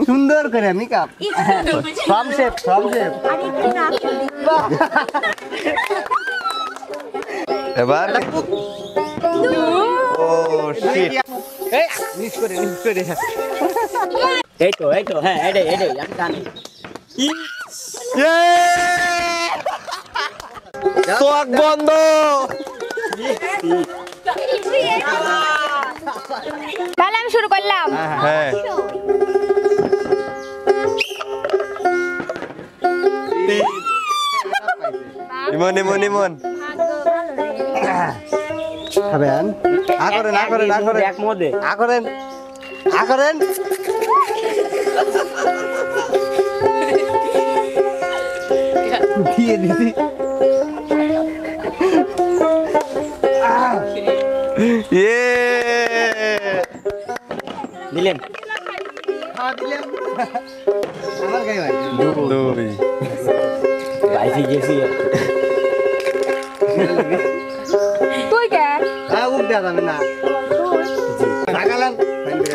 সুন্দর করে makeup from shape এবার ও শিট মিস করে এই তো হ্যাঁ এটাই আমি জানি চোখ বন্ধ তাহলে আমি শুরু করলাম। হ্যাঁ ইমন খাবেন এক মধ্যে করেন দিয়ে দিদি দিলেন আমার গায়ে ভাই দুই বাইরে গেছি তুই কে উঠ দেওয়া যাবে না লাগালেন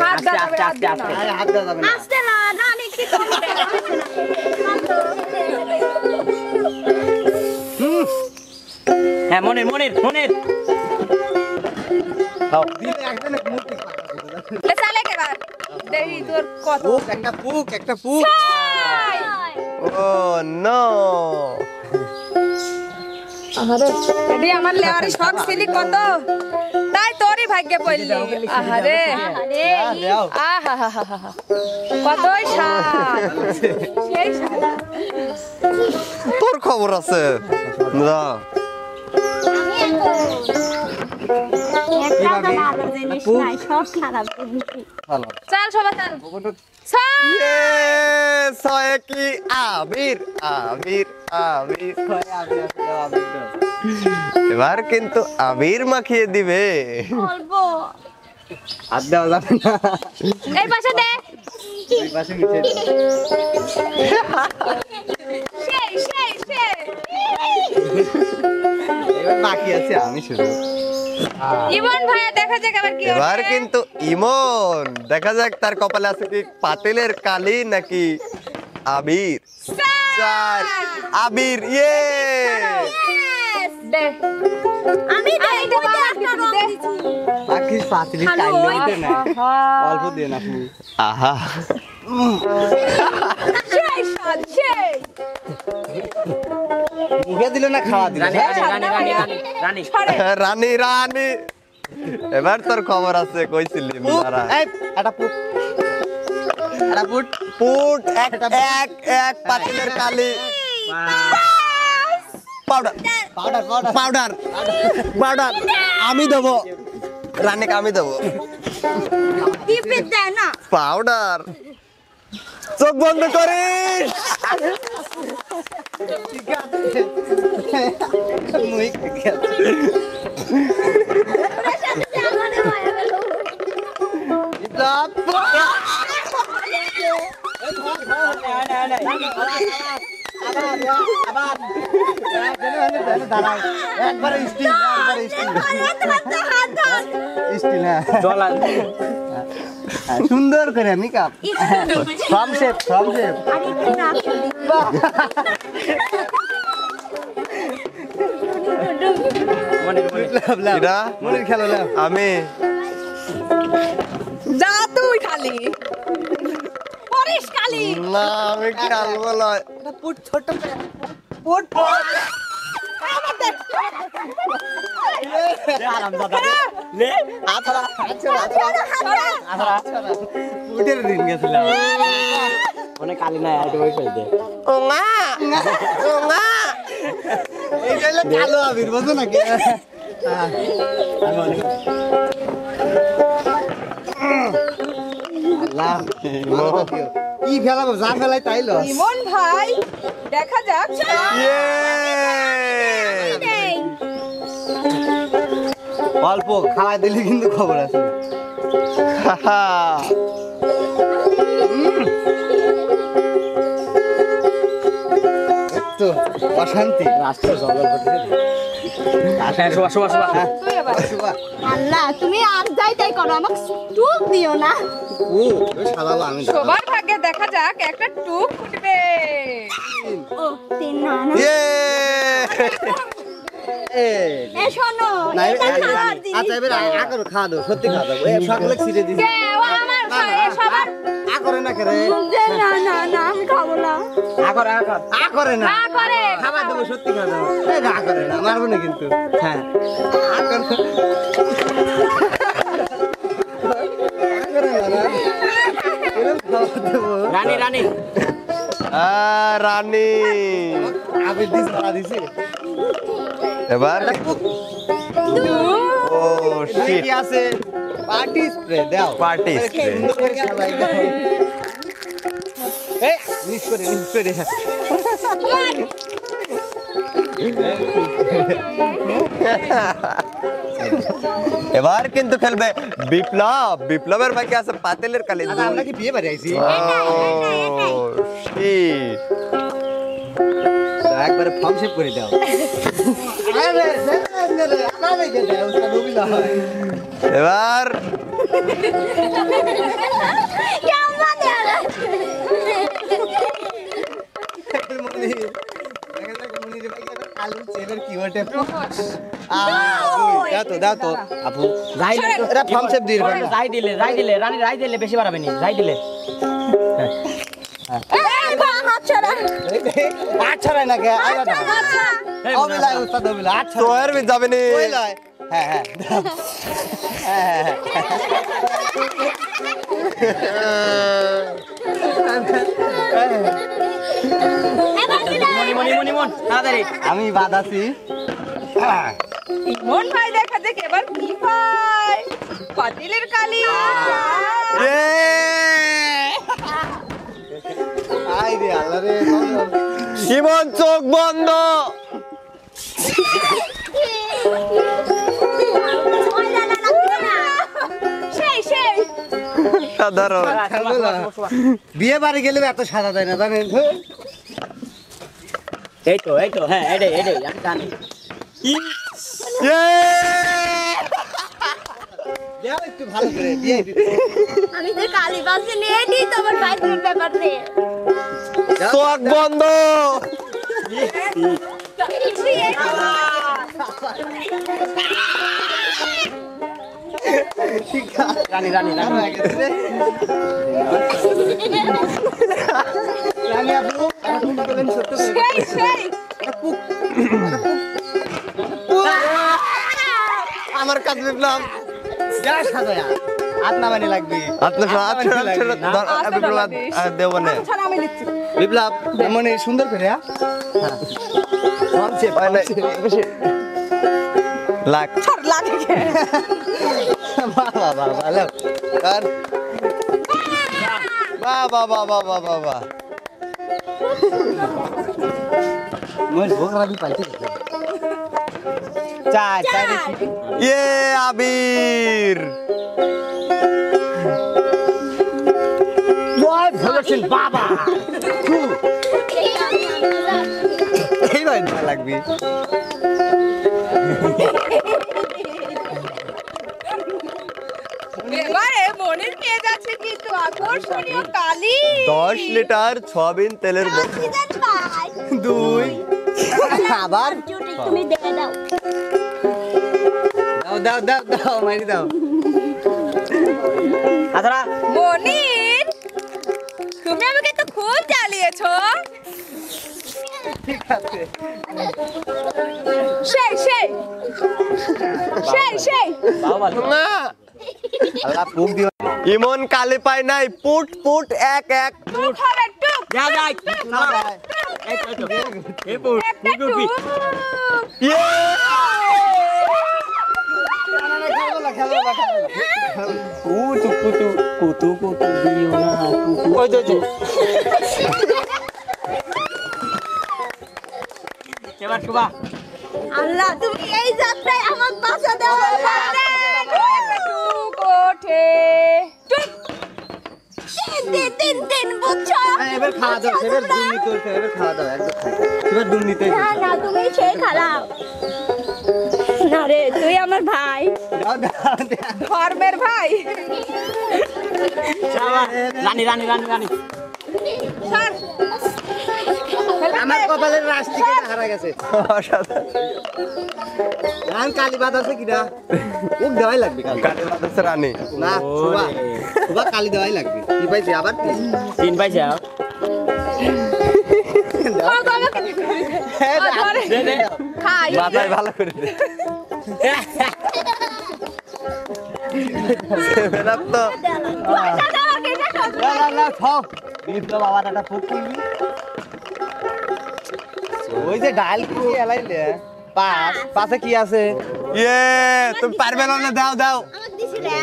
হাত দাও আস্তে হাত দেওয়া যাবে না আস্তে না নানি কি করতে হ্যাঁ মনের দিলে একজনে মূর্তি লে চালে কেবার দেই তোর কত একটা পুক ও নো আহারে এডি আমার লেওয়ারি শখ ছিলি কত তাই তোরই ভাগ্যে পড়লি আহারে আহা কতই শাক সেই শাক তোর খবর আছে না চল সবাই চল কি আবির এবার কিন্তু আবির মাখিয়ে দিবে বলবো হাত দেওয়া যাবে না এই পাশে দে এই পাশে মিশে সেই এবার বাকি আছে আমি শুধু ইমন ভাইয়া দেখা যাক আবার কি এবার কিন্তু ইমন দেখা যাক তার কপালে আছে কি পাতিলের কালি নাকি আবির চার আবির দে আমি বাকি পাতিলি টাইল দিতে না অল্প দিয়ে না আপনি আহা সেই মুখে দিল না খাওয়া দিল রানী রানী এবার তোর খবর আছে কইছিলি মারা একটা পুট পুট এক পাতিলের কালি পাউডার আমি দেবো রানীকে আমি দেবো পাউডার চোখ বন্ধ করিস একবারে স্টিল সুন্দর করে মেকআপ ফ্রম শেপ মনের খেলা আমি যা তুই খালি পরিস খালি না আমি খেলবো না পুট ছোট পুট পুটের দিন গেছিলাম অনেক কালি নাই আর ওই ফেলতে কালো আবির বোঝো নাকি কি ফেলাবো যা ফেলাই তাই লো ইমন ভাই দেখা যাক অল্প খাওয়াই দিলে কিন্তু খবর আছে তো অশান্তি রাষ্ট্র জগৎ করতে আসে শোয়া এবার আল্লাহ তুমি আর যাই তাই করো আমাকে টুক দিও না ও সাদাবো আমি সবার ভাগ্যে দেখা যাক একটা টুক ফুটবে। ও তিন না না ইয়ে এ শোনো এটা খাওয়ার জিনিস আচ্ছা এবার আগর খাওয়া দাও সত্যি খাওয়া দাও এই সকলে ছিড়ে দিছি কেউ আমার সবার করে না করে না না না আমি খাবো না করে না না করে খাবার দেবো সত্যি খাওয়া দাও এই না করে না মারবো না কিন্তু হ্যাঁ রানী রানী রানী আমি দিছি না দিছি এবার ও শিট কি আছে পার্টি স্প্রে দাও পার্টি স্প্রে এই মিস করে এবার কিন্তু খেলবে বিপ্লবের বাকি আছে পাতিলের কালি আচ্ছা আমরা কি বিয়ে বাড়ি আইছি একবারে ফর্ম শেপ করে দাও এবার দাও তো আপু এরা ফর্ম শেপ দিয়ে দিবেন রাই দিলে রানী রাই দিলে বেশি বাড়াবে নি রাই দিলে আচ্ছা রাই না কে অবিলাই উস্তাদ অবিলাই আচ্ছা তোয়ের বি যাবে নি কইলাই হ্যাঁ হ্যাঁ মনি তাড়াতাড়ি আমি বাদাছি ইমন ভাই দেখা যাক এবার কি পায় পাতিলের কালি আই রে আল্লাহ রে ইমন চোখ বন্ধ সেই সাধারণ বিয়ে বাড়ি গেলে এত সাদা দেয় না জানেন এই তো হ্যাঁ এডে আমি জানি দেও একটু ভালো করে দিয়ে দিতে আমি তো কালি বাসে নিয়ে নি তোমার বাইকের ব্যাপার নিয়ে চোখ বন্ধ রানী রানী আপু বলেন সত্য সেই আমার কাজ বিপ্লব যা সাদা আত্মা মানে লাগবে দেব না ছাড়া আমি লিখছি বিপ্লব মনে সুন্দর করে লাগ ছাড় লাগে বাবা ভালো আর বাবা মোর ভোগরা দি পাইছে চা দেখি ইয়ে আবির বয় ভুলেছেন বাবা এই ভাই লাগবে এবারে মনের পেয়ে যাচ্ছে কিন্তু আকর্ষণীয় কালি 10 লিটার সয়াবিন তেলের বোতল দুই আবার তুমি দেখে দাও দাও মারি দাও আদরা মনির তুমি আমাকে তো খুব জ্বালিয়েছো ঠিক আছে সেই বাবা না আল্লাহ পুক দিও ইমন কালি পায় নাই পুট পুট এক এক টুক হবে টুক যা এই তো এই পুট একটা টুক ইয়ে কুতু দিও না ওই তো এবার শুবা আল্লাহ তুমি এই যাত্রায় আমার বাঁচা দাও টুক ওঠে টুক তিন বুঝছো এবার খাওয়া দাও এবার দুর্নীতি করতে এবার খাওয়া দাও একদম এবার দুর্নীতি না না তুমি সেই খারাপ না রে তুই আমার ভাই ধর্মের ভাই রানী রানী রানী রানী সর। আমার কপালের রাশ থেকে হারা গেছে রান কালী বাদ আছে কিনা ও দেওয়াই লাগবে কালী বাতাসে রানী না সুবা সুবা কালী দেওয়াই লাগবে কি পাইছে আবার তিন পাইছে দে দে খাই মাথায় ভালো করে দে সেভেন আপ তো না খাও বিপ্লব বাবা একটা ফুক করবি ওই যে ডাল কি এলাইলে পাঁচ পাশে কি আছে ইয়ে তুমি পারবে না দাও দাও আমাকে দিছি রে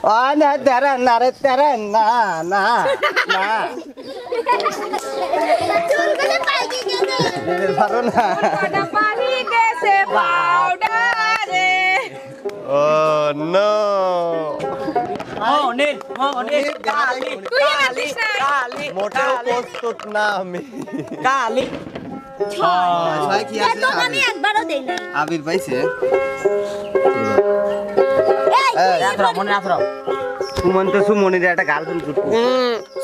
ও না তেরা না রে তেরা না না না চুলগুলো পাইকে গেছে দিতে পারো না কটা পানি গেছে পাউডারে ও নো ও নীল কালী তুই আছিস না কালী মোটেও প্রস্তুত না আমি কালী ছয় কি আছে তো আমি একবারও দেই না আবির পাইছে এই রাত্র মনে রাত্র সুমন্ত সুমনির একটা গার্লফ্রেন্ড জুটবো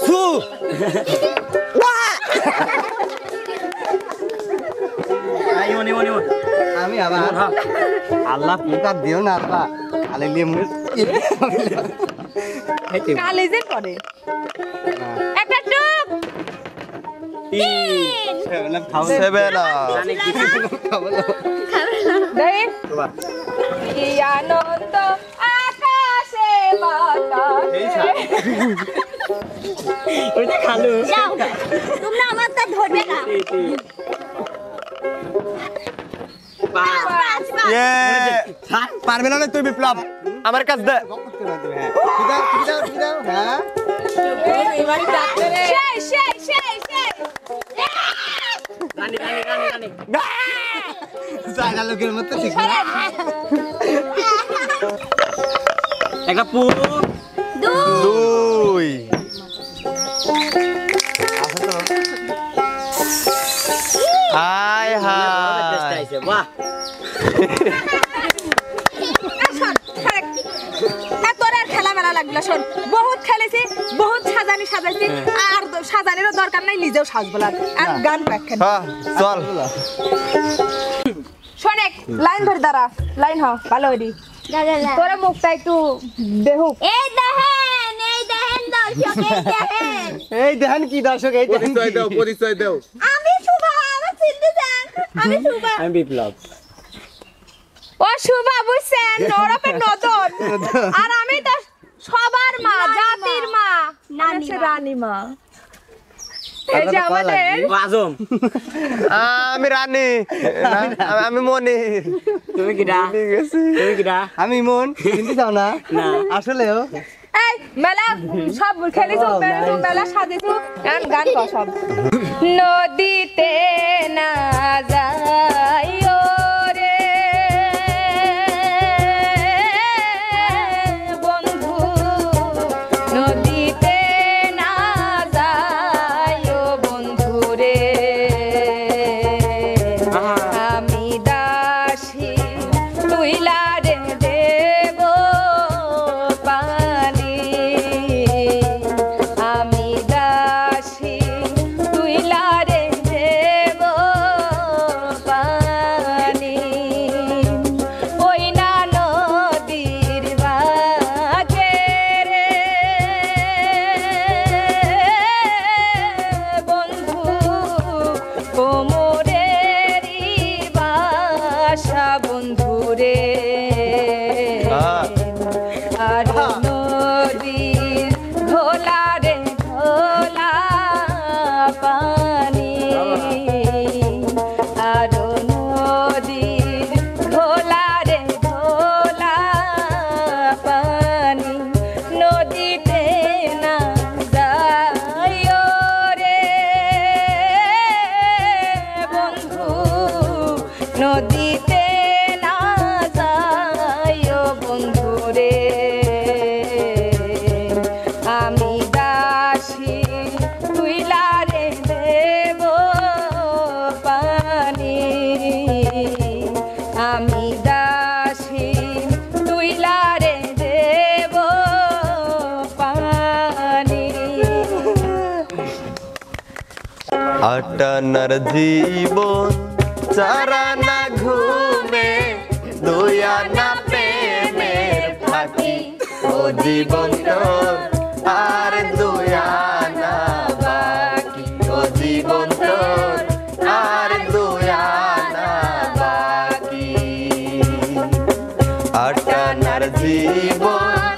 সু আই মনি মনি মনি আমি আবার আল্লাহ পুকা দিও না আল্লাহ আলে লিয়ে মুখ কালেজে পড়ে একটা টুক সেভেন দেখ কি আনন্দ আকাশে বাতাসে ওইটা খালু যাও তোমরা আমার তা ধরবে না ইয়ে পারবে না তুই বিপ্লব আমার কাছে দে হ্যাঁ এবারে ডাক্তার রে সেই রানী রানী রানী রানী জায়গা লোকের মতো ঠিক না একটা পু দুই হাই হাই বাহ তোর আর খেলা মেলা লাগলো শোন বহুত খেলেছি বহুত সাজাইছি আর সাজানিরও দরকার নাই নিজেও সাজবো আর গান প্যাকেন হ্যাঁ চল শোনেক লাইন ধরে দাঁড়া লাইন হ ভালো হইরি তোর মুখটা একটু বেহুক এই দেখেন দর্শক এই দেখেন কি দর্শক এই দেখেন পরিচয় দাও আমি শুভা আমার চিনতে চান আমি শুভা আমি বিপ্লব ও শুভা বুঝছেন ওরপে নদন আর আমি তো সবার মা জাতির মা নানি মা। রানী মা এই যে আমাদের আজম আমি রানী আমি মনি তুমি কিডা তুমি কিডা আমি মন চিনতে চাও না না আসলেও এই মেলা সব খেলিছো মেলা সাজিছো গান কর সব নদীতে না যাইও রে বন্ধু নদীতে না যাইও বন্ধু রে আমি দাসী তুইলা রে দেব পানি আমি দাসী তুইলা রে দেব পানি আটানার জীবন চারানা ঘুমে দুই আনা প্রেমের ফাঁকি ও জীবন তোর আর দুই আনা বাকি ও জীবন তোর আর দুই আনা বাকি আটানার জীবন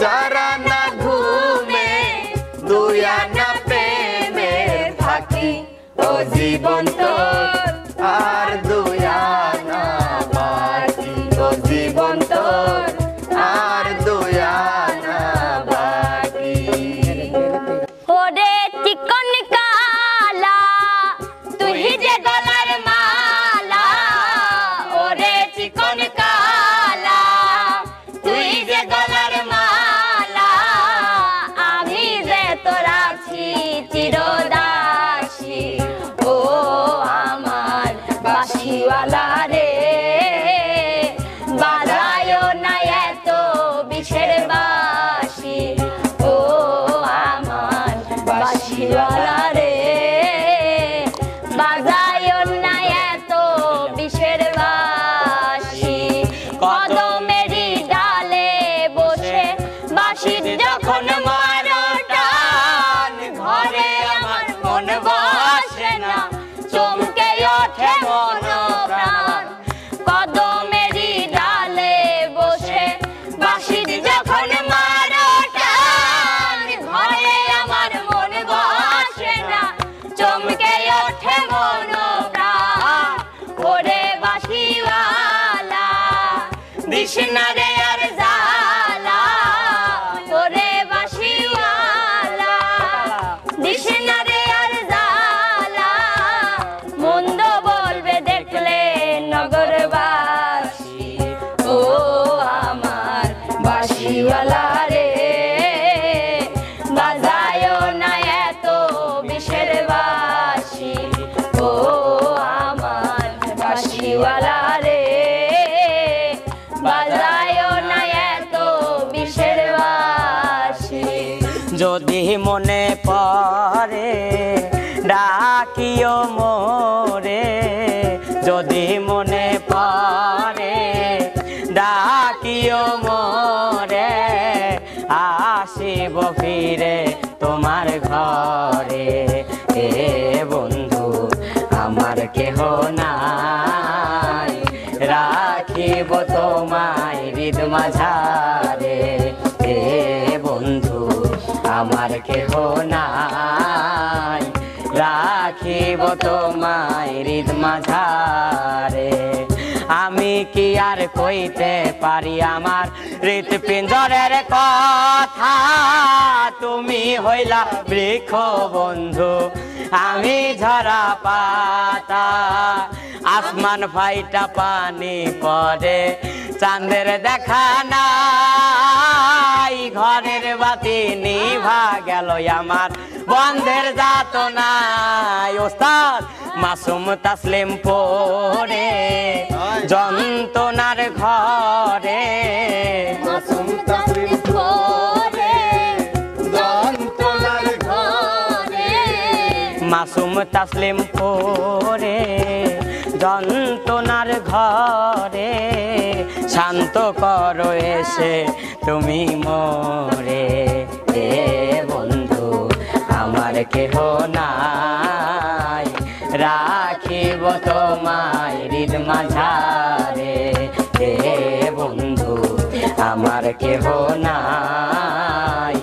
চারানা ঘুমে দুই আনা প্রেমের ফাঁকি ও জীবন তোর আর দুই আনা বাকি ও জীবন তোর আর দুই আনা বাকি ওরে চিকন কালা তুই যে গলার মালা ওরে চিকন কালা তুই যে গলার মালা আমি যে তোর আছি চিরদাসী ও আমার বাঁশিওয়ালা রে বাজায় না এত বিষের বাঁশি ও আমার বাঁশিওয়ালা রে বাজায় না এত বিষের বাঁশি কদমেরই ডালে বসে বাঁশির যখন মারো টান ঘরে আমার মন বসে না চমকে ওঠে মন প্রাণ কদমেরই ডালে বসে বাঁশির যখন মারো টান ঘরে আমার মন বসে না চমকে ওঠে মন প্রাণ ওরে বাঁশিওয়ালা দিস না রে আর জ্বালা ওরে বাঁশিওয়ালা দিস না রে আর জ্বালা মন্দ বলবে দেখলে নগরবাসী ও আমার বাঁশিওয়ালা রে বাজায় না এত বিষের বাঁশি ও আমার বাঁশিওয়ালা রে বাজায় না এত বিষের বাঁশি যদি মনে পড়ে ডাকিও মোরে যদি মনে পড়ে ডাকিও মোরে আসিব ফিরে তোমার ঘরে এ বন্ধু আমার কেহ নাই রাখিব তোমায় হৃদ মাঝারে এ বন্ধু আমার কেহ নাই রাখিব তোমায় হৃদ মাঝারে আমি কি আর কইতে পারি আমার হৃৎপিঞ্জরের কথা তুমি হইলা বৃক্ষ বন্ধু আমি ঝরা পাতা আসমান ফাইটা পানি পড়ে চাঁদের দেখা নাই ঘরের বাতি নিভা গেল আমার বন্ধের যাতনায় ওস্তাদ মাসুম তাসলিম পড়ে যন্ত্রণার ঘরে মাসুম তাসলিম পড়ে যন্ত্রণার ঘরে মাসুম তাসলিম পড়ে যন্ত্রণার ঘরে শান্ত করো এসে তুমি মোরে এ বন্ধু আমার কেহ নাই রাখিব তোমায় হৃদ মাঝারে এ বন্ধু আমার কেহ নাই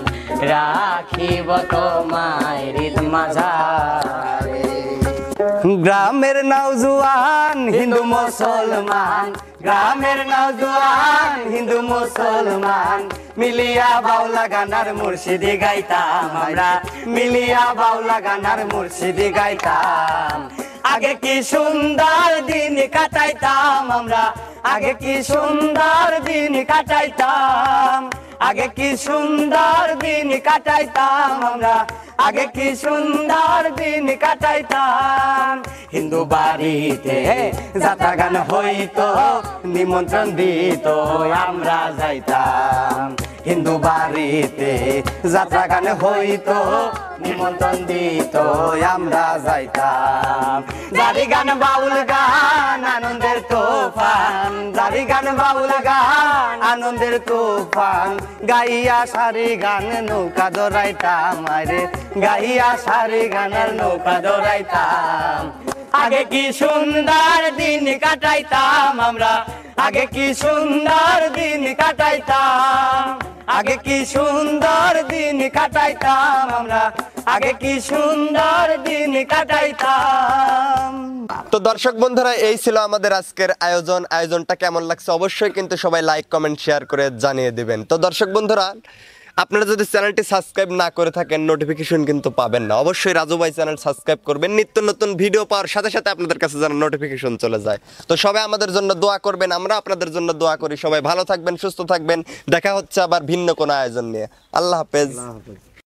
রাখিব তোমায় হৃদ মাঝারে গ্রামের নওজোয়ান হিন্দু মুসলমান গ্রামের নওজোয়ান হিন্দু মুসলমান মিলিয়া বাউলা গানার মুর্শিদি গাইতাম আমরা মিলিয়া বাউলা গানার মুর্শিদি গাইতাম আগে কি সুন্দর দিন কাটাইতাম আমরা আগে কি সুন্দর দিন কাটাইতাম আগে কি সুন্দর দিন কাটাইতাম আমরা আগে কি সুন্দর দিন কাটাইতাম হিন্দু বাড়িতে যাত্রা গান হইতো নিমন্ত্রণ দিত আমরা যাইতাম হিন্দু বাড়িতে যাত্রা গান হইতো নিমন্ত্রণ দিত আমরা যাইতাম জারি গান বাউল গান আনন্দের তোফান জারি গান বাউল গান আনন্দের তুফান গাইয়া সারি গান নৌকা দৌড়াইতাম আরে গাইয়া সারি গানের নৌকা দৌড়াইতাম আগে কি সুন্দর দিন কাটাইতাম আমরা আগে কি সুন্দর দিন কাটাইতাম আগে কি সুন্দর দিন কাটাইতাম আমরা আগে কি সুন্দর দিন কাটাইতাম। তো দর্শক বন্ধুরা এই ছিল আমাদের আজকের আয়োজনটা কেমন লাগছে অবশ্যই কিন্তু সবাই লাইক কমেন্ট শেয়ার করে জানিয়ে দিবেন। তো দর্শক বন্ধুরা আপনারা যদি চ্যানেলটি সাবস্ক্রাইব না করে থাকেন নোটিফিকেশন কিন্তু পাবেন না, অবশ্যই রাজু ভাই চ্যানেল সাবস্ক্রাইব করবেন, নিত্য নতুন ভিডিও পাওয়ার সাথে সাথে আপনাদের কাছে যেন নোটিফিকেশন চলে যায়। তো সবাই আমাদের জন্য দোয়া করবেন, আমরা আপনাদের জন্য দোয়া করি। সবাই ভালো থাকবেন, সুস্থ থাকবেন, দেখা হচ্ছে আবার ভিন্ন কোনো আয়োজন নিয়ে। আল্লাহ হাফেজ।